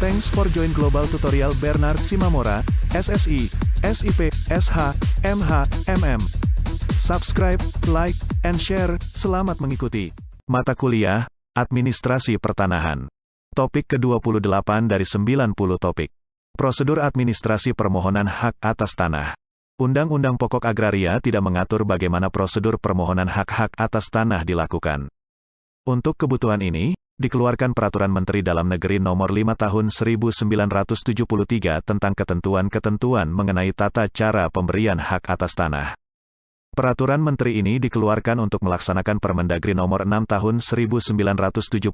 Thanks for join Global Tutorial Bernard Simamora, SSI, SIP, SH, MH, MM. Subscribe, like, and share. Selamat mengikuti. Mata kuliah, Administrasi Pertanahan. Topik ke-28 dari 90 topik. Prosedur administrasi permohonan hak atas tanah. Undang-Undang Pokok Agraria tidak mengatur bagaimana prosedur permohonan hak-hak atas tanah dilakukan. Untuk kebutuhan ini, dikeluarkan Peraturan Menteri Dalam Negeri Nomor 5 Tahun 1973 tentang ketentuan-ketentuan mengenai tata cara pemberian hak atas tanah. Peraturan Menteri ini dikeluarkan untuk melaksanakan Permendagri Nomor 6 Tahun 1972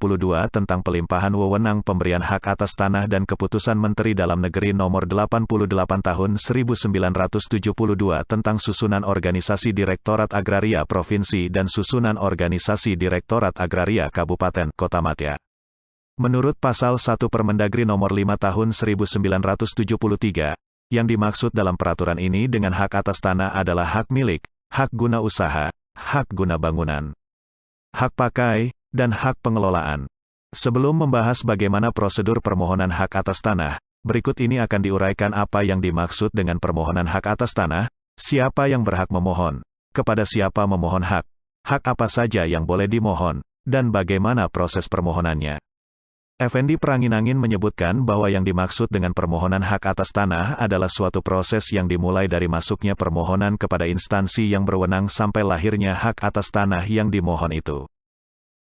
tentang pelimpahan wewenang pemberian hak atas tanah dan Keputusan Menteri Dalam Negeri Nomor 88 Tahun 1972 tentang susunan organisasi Direktorat Agraria Provinsi dan susunan organisasi Direktorat Agraria Kabupaten Kota Madya. Menurut Pasal 1 Permendagri Nomor 5 Tahun 1973, yang dimaksud dalam peraturan ini dengan hak atas tanah adalah hak milik, hak guna usaha, hak guna bangunan, hak pakai, dan hak pengelolaan. Sebelum membahas bagaimana prosedur permohonan hak atas tanah, berikut ini akan diuraikan apa yang dimaksud dengan permohonan hak atas tanah, siapa yang berhak memohon, kepada siapa memohon hak apa saja yang boleh dimohon, dan bagaimana proses permohonannya. Effendi Pranginangin menyebutkan bahwa yang dimaksud dengan permohonan hak atas tanah adalah suatu proses yang dimulai dari masuknya permohonan kepada instansi yang berwenang sampai lahirnya hak atas tanah yang dimohon itu.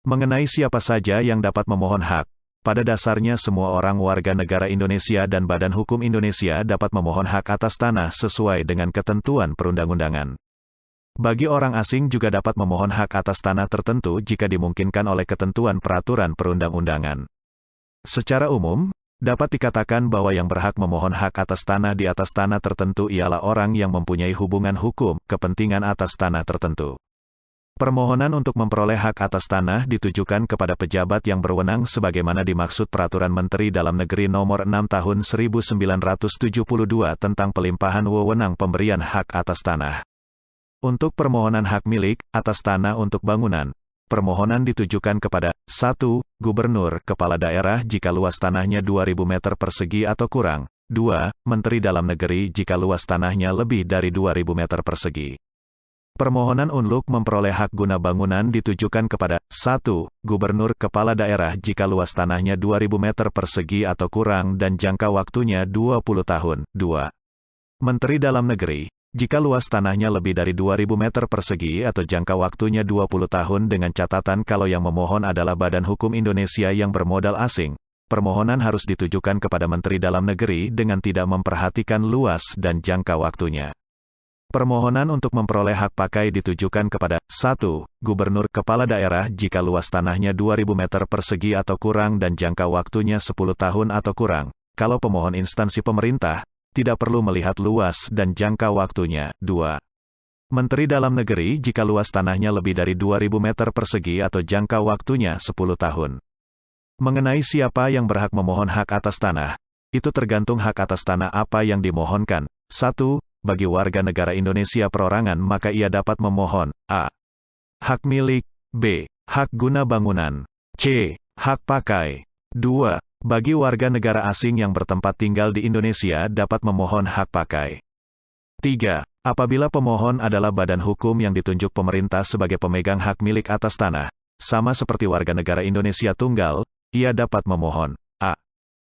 Mengenai siapa saja yang dapat memohon hak, pada dasarnya semua orang warga negara Indonesia dan Badan Hukum Indonesia dapat memohon hak atas tanah sesuai dengan ketentuan perundang-undangan. Bagi orang asing juga dapat memohon hak atas tanah tertentu jika dimungkinkan oleh ketentuan peraturan perundang-undangan. Secara umum, dapat dikatakan bahwa yang berhak memohon hak atas tanah di atas tanah tertentu ialah orang yang mempunyai hubungan hukum, kepentingan atas tanah tertentu. Permohonan untuk memperoleh hak atas tanah ditujukan kepada pejabat yang berwenang sebagaimana dimaksud Peraturan Menteri Dalam Negeri Nomor 6 Tahun 1972 tentang pelimpahan wewenang pemberian hak atas tanah. Untuk permohonan hak milik atas tanah untuk bangunan, permohonan ditujukan kepada 1. Gubernur, Kepala Daerah jika luas tanahnya 2.000 meter persegi atau kurang. 2. Menteri Dalam Negeri jika luas tanahnya lebih dari 2.000 meter persegi. Permohonan unluk memperoleh hak guna bangunan ditujukan kepada 1. Gubernur, Kepala Daerah jika luas tanahnya 2.000 meter persegi atau kurang dan jangka waktunya 20 tahun. 2. Menteri Dalam Negeri jika luas tanahnya lebih dari 2.000 meter persegi atau jangka waktunya 20 tahun dengan catatan kalau yang memohon adalah Badan Hukum Indonesia yang bermodal asing, permohonan harus ditujukan kepada Menteri Dalam Negeri dengan tidak memperhatikan luas dan jangka waktunya. Permohonan untuk memperoleh hak pakai ditujukan kepada 1. Gubernur, Kepala Daerah jika luas tanahnya 2.000 meter persegi atau kurang dan jangka waktunya 10 tahun atau kurang, kalau pemohon instansi pemerintah, tidak perlu melihat luas dan jangka waktunya. 2. Menteri Dalam Negeri jika luas tanahnya lebih dari 2.000 meter persegi atau jangka waktunya 10 tahun. Mengenai siapa yang berhak memohon hak atas tanah, itu tergantung hak atas tanah apa yang dimohonkan. 1. Bagi warga negara Indonesia perorangan maka ia dapat memohon a. Hak milik, b. Hak guna bangunan, c. Hak pakai. 2. Bagi warga negara asing yang bertempat tinggal di Indonesia dapat memohon hak pakai. 3. Apabila pemohon adalah badan hukum yang ditunjuk pemerintah sebagai pemegang hak milik atas tanah, sama seperti warga negara Indonesia tunggal, ia dapat memohon a.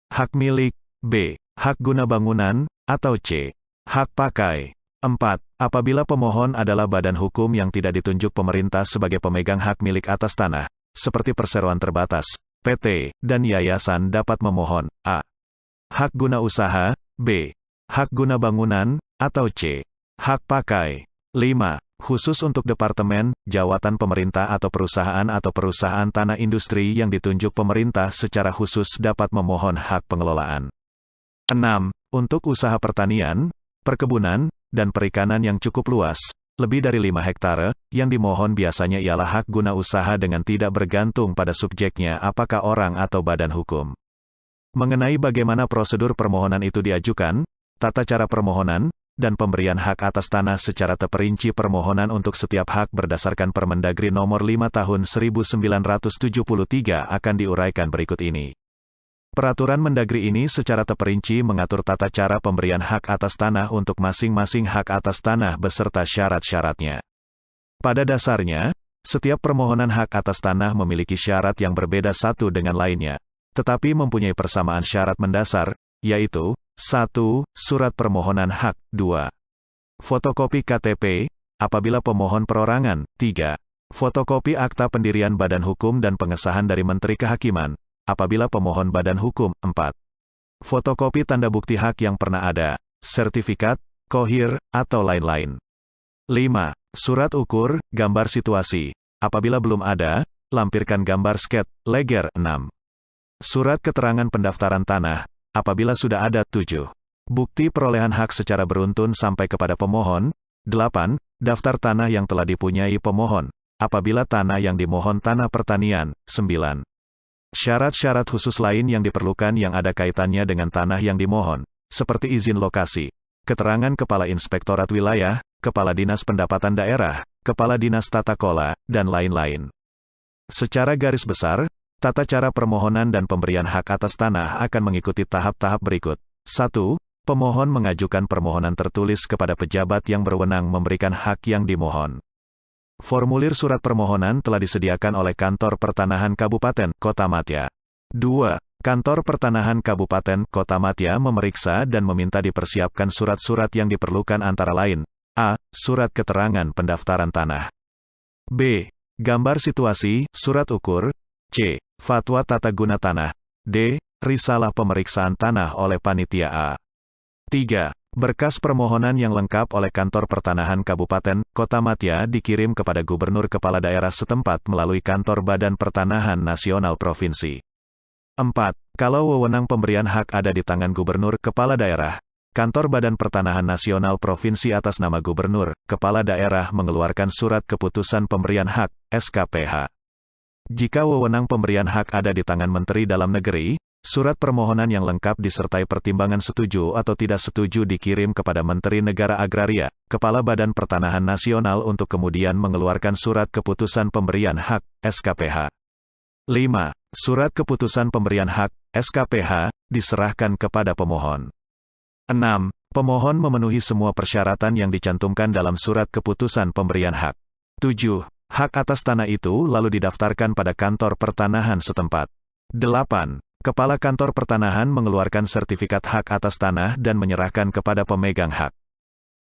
Hak milik, b. Hak guna bangunan, atau c. Hak pakai. 4. Apabila pemohon adalah badan hukum yang tidak ditunjuk pemerintah sebagai pemegang hak milik atas tanah, seperti perseroan terbatas, PT, dan yayasan dapat memohon a. Hak guna usaha, b. Hak guna bangunan, atau c. Hak pakai. 5. Khusus untuk departemen, jawatan pemerintah atau perusahaan tanah industri yang ditunjuk pemerintah secara khusus dapat memohon hak pengelolaan. 6. Untuk usaha pertanian, perkebunan, dan perikanan yang cukup luas, lebih dari 5 hektare, yang dimohon biasanya ialah hak guna usaha dengan tidak bergantung pada subjeknya apakah orang atau badan hukum. Mengenai bagaimana prosedur permohonan itu diajukan, tata cara permohonan, dan pemberian hak atas tanah secara terperinci permohonan untuk setiap hak berdasarkan Permendagri Nomor 5 Tahun 1973 akan diuraikan berikut ini. Peraturan Mendagri ini secara terperinci mengatur tata cara pemberian hak atas tanah untuk masing-masing hak atas tanah beserta syarat-syaratnya. Pada dasarnya, setiap permohonan hak atas tanah memiliki syarat yang berbeda satu dengan lainnya, tetapi mempunyai persamaan syarat mendasar, yaitu 1. Surat permohonan hak. 2. Fotokopi KTP, apabila pemohon perorangan. 3. Fotokopi akta pendirian badan hukum dan pengesahan dari Menteri Kehakiman, apabila pemohon badan hukum. 4. Fotokopi tanda bukti hak yang pernah ada, sertifikat, khohir, atau lain-lain. 5. Surat ukur, gambar situasi, apabila belum ada, lampirkan gambar sket, leger. 6. Surat keterangan pendaftaran tanah, apabila sudah ada. 7. Bukti perolehan hak secara beruntun sampai kepada pemohon. 8. Daftar tanah yang telah dipunyai pemohon, apabila tanah yang dimohon tanah pertanian. 9. Syarat-syarat khusus lain yang diperlukan yang ada kaitannya dengan tanah yang dimohon, seperti izin lokasi, keterangan Kepala Inspektorat Wilayah, Kepala Dinas Pendapatan Daerah, Kepala Dinas Tata Kelola, dan lain-lain. Secara garis besar, tata cara permohonan dan pemberian hak atas tanah akan mengikuti tahap-tahap berikut. 1. Pemohon mengajukan permohonan tertulis kepada pejabat yang berwenang memberikan hak yang dimohon. Formulir surat permohonan telah disediakan oleh Kantor Pertanahan Kabupaten Kota Madya. 2. Kantor Pertanahan Kabupaten Kota Madya memeriksa dan meminta dipersiapkan surat-surat yang diperlukan antara lain: A. Surat keterangan pendaftaran tanah. B. Gambar situasi, surat ukur. C. Fatwa tata guna tanah. D. Risalah pemeriksaan tanah oleh panitia A. 3. Berkas permohonan yang lengkap oleh Kantor Pertanahan Kabupaten Kota Madya dikirim kepada Gubernur Kepala Daerah setempat melalui Kantor Badan Pertanahan Nasional Provinsi. 4. Kalau wewenang pemberian hak ada di tangan Gubernur Kepala Daerah, Kantor Badan Pertanahan Nasional Provinsi atas nama Gubernur Kepala Daerah mengeluarkan surat keputusan pemberian hak, SKPH. Jika wewenang pemberian hak ada di tangan Menteri Dalam Negeri, surat permohonan yang lengkap disertai pertimbangan setuju atau tidak setuju dikirim kepada Menteri Negara Agraria, Kepala Badan Pertanahan Nasional untuk kemudian mengeluarkan surat keputusan pemberian hak, SKPH. 5. Surat keputusan pemberian hak, SKPH, diserahkan kepada pemohon. 6. Pemohon memenuhi semua persyaratan yang dicantumkan dalam surat keputusan pemberian hak. 7. Hak atas tanah itu lalu didaftarkan pada kantor pertanahan setempat. 8. Kepala Kantor Pertanahan mengeluarkan sertifikat hak atas tanah dan menyerahkan kepada pemegang hak.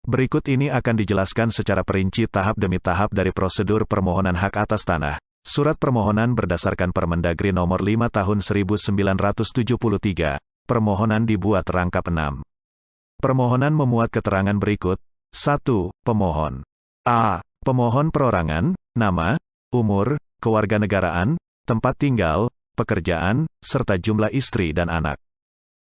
Berikut ini akan dijelaskan secara perinci tahap demi tahap dari prosedur permohonan hak atas tanah. Surat permohonan berdasarkan Permendagri Nomor 5 Tahun 1973. Permohonan dibuat rangkap 6. Permohonan memuat keterangan berikut. 1. Pemohon. A. Pemohon perorangan, nama, umur, kewarganegaraan, tempat tinggal, pekerjaan, serta jumlah istri dan anak.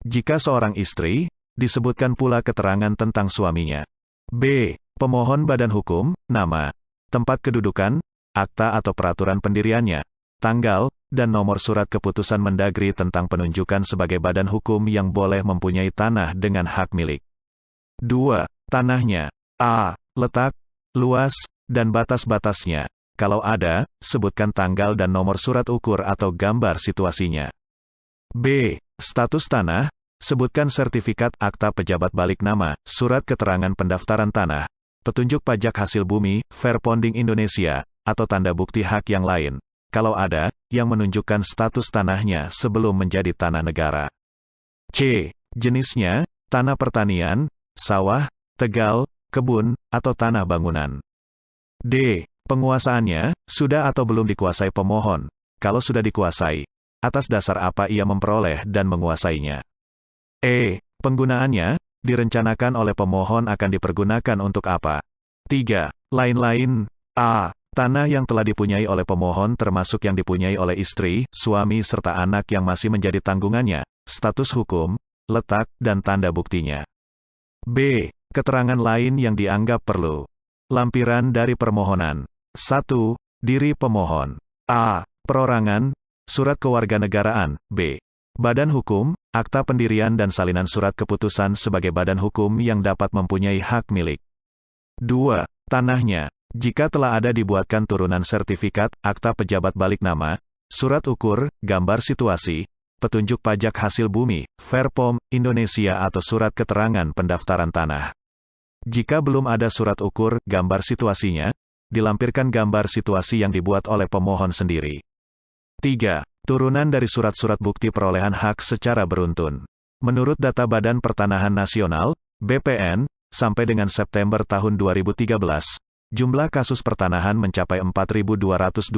Jika seorang istri, disebutkan pula keterangan tentang suaminya. B. Pemohon badan hukum, nama, tempat kedudukan, akta atau peraturan pendiriannya, tanggal, dan nomor surat keputusan Mendagri tentang penunjukan sebagai badan hukum yang boleh mempunyai tanah dengan hak milik. 2. Tanahnya. A. Letak, luas, dan batas-batasnya. Kalau ada, sebutkan tanggal dan nomor surat ukur atau gambar situasinya. B. Status tanah, sebutkan sertifikat akta pejabat balik nama, surat keterangan pendaftaran tanah, petunjuk pajak hasil bumi, Fairponding Indonesia, atau tanda bukti hak yang lain, kalau ada, yang menunjukkan status tanahnya sebelum menjadi tanah negara. C. Jenisnya, tanah pertanian, sawah, tegal, kebun, atau tanah bangunan. D. Penguasaannya, sudah atau belum dikuasai pemohon. Kalau sudah dikuasai, atas dasar apa ia memperoleh dan menguasainya. E. Penggunaannya, direncanakan oleh pemohon akan dipergunakan untuk apa. 3. Lain-lain. A. Tanah yang telah dipunyai oleh pemohon termasuk yang dipunyai oleh istri, suami serta anak yang masih menjadi tanggungannya, status hukum, letak, dan tanda buktinya. B. Keterangan lain yang dianggap perlu. Lampiran dari permohonan. 1. Diri pemohon. A. Perorangan, surat kewarganegaraan. B. Badan hukum, akta pendirian dan salinan surat keputusan sebagai badan hukum yang dapat mempunyai hak milik. 2. Tanahnya. Jika telah ada dibuatkan turunan sertifikat, akta pejabat balik nama, surat ukur, gambar situasi, petunjuk pajak hasil bumi, Verpom, Indonesia atau surat keterangan pendaftaran tanah. Jika belum ada surat ukur, gambar situasinya, dilampirkan gambar situasi yang dibuat oleh pemohon sendiri. 3. Turunan dari surat-surat bukti perolehan hak secara beruntun. Menurut data Badan Pertanahan Nasional, BPN, sampai dengan September tahun 2013, jumlah kasus pertanahan mencapai 4.223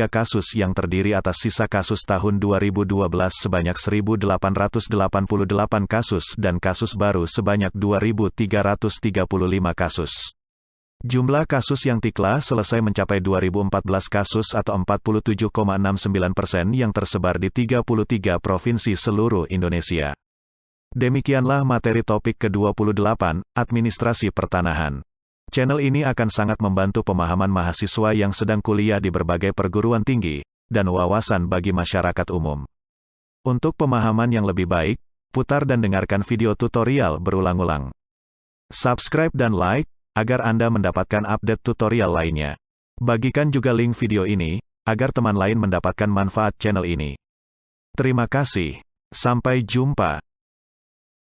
kasus yang terdiri atas sisa kasus tahun 2012 sebanyak 1.888 kasus dan kasus baru sebanyak 2.335 kasus. Jumlah kasus yang tikla selesai mencapai 2.014 kasus atau 47,69% yang tersebar di 33 provinsi seluruh Indonesia. Demikianlah materi topik ke-28, Administrasi Pertanahan. Channel ini akan sangat membantu pemahaman mahasiswa yang sedang kuliah di berbagai perguruan tinggi, dan wawasan bagi masyarakat umum. Untuk pemahaman yang lebih baik, putar dan dengarkan video tutorial berulang-ulang. Subscribe dan like, agar Anda mendapatkan update tutorial lainnya. Bagikan juga link video ini, agar teman lain mendapatkan manfaat channel ini. Terima kasih. Sampai jumpa.